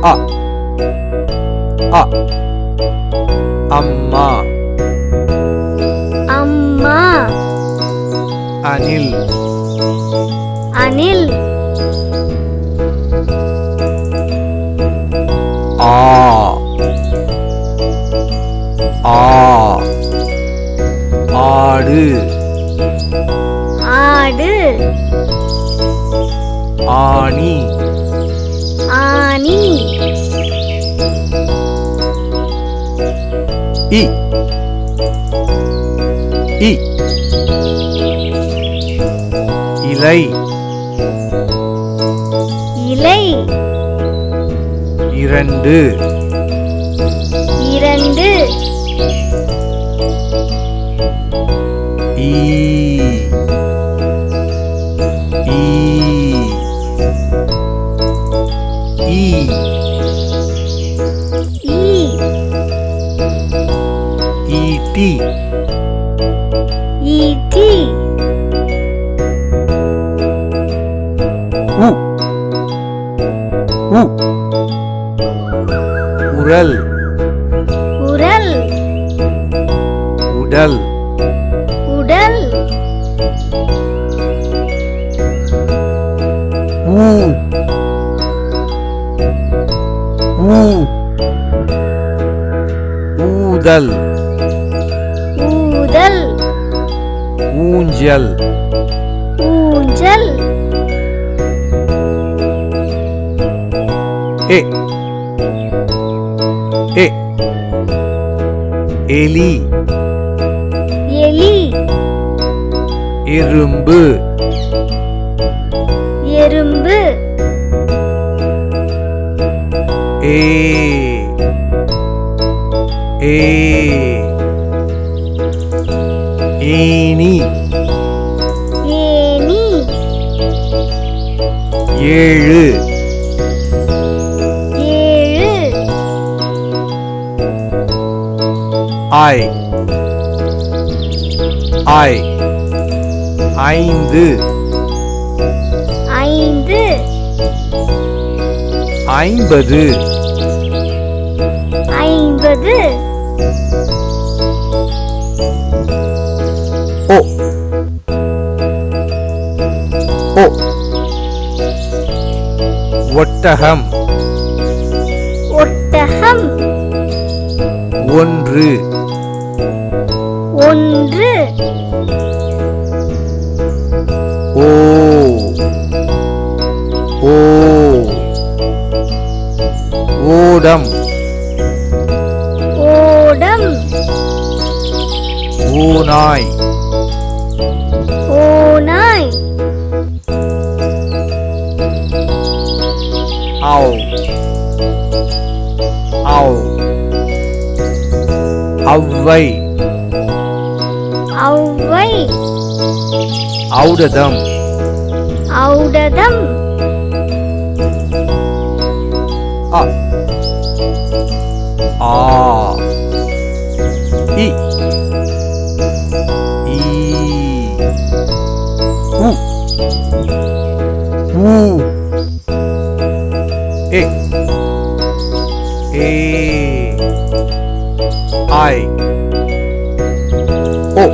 அ அ அம்மா அம்மா அணில் அணில் ஆ ஆ ஆடு ஆடு ஆணி ஆனி இ இ இலை இலை இரண்டு இரண்டு ஈ ஈ ஈ ஈ ஈட்டி ஈட்டி உ உ உரல் உரல் உடல் உடல் ஊ ஊ ஊதல் ஊதல் ஊஞ்சல் ஊஞ்சல் ஏ ஏ எலி எலி எறும்பு எறும்பு ஏ ஏ ஏனி ஏனி ஏழு ஏழு ஐ ஐ ஐந்து ஐந்து ஐம்பது ஐம்பது ஓ ஓ ஒட்டகம் ஒட்டகம் ஒன்று ஒன்று ஓ ஓ ஓடம் ஓடம் ஓநாய் ஓநாய் ஆவ் ஆவ் அவ்வை ஔவை ஔடதம் ஔடதம் அ ஆ இ ஈ உ ஊ ஏ ஏ ஐ ஓ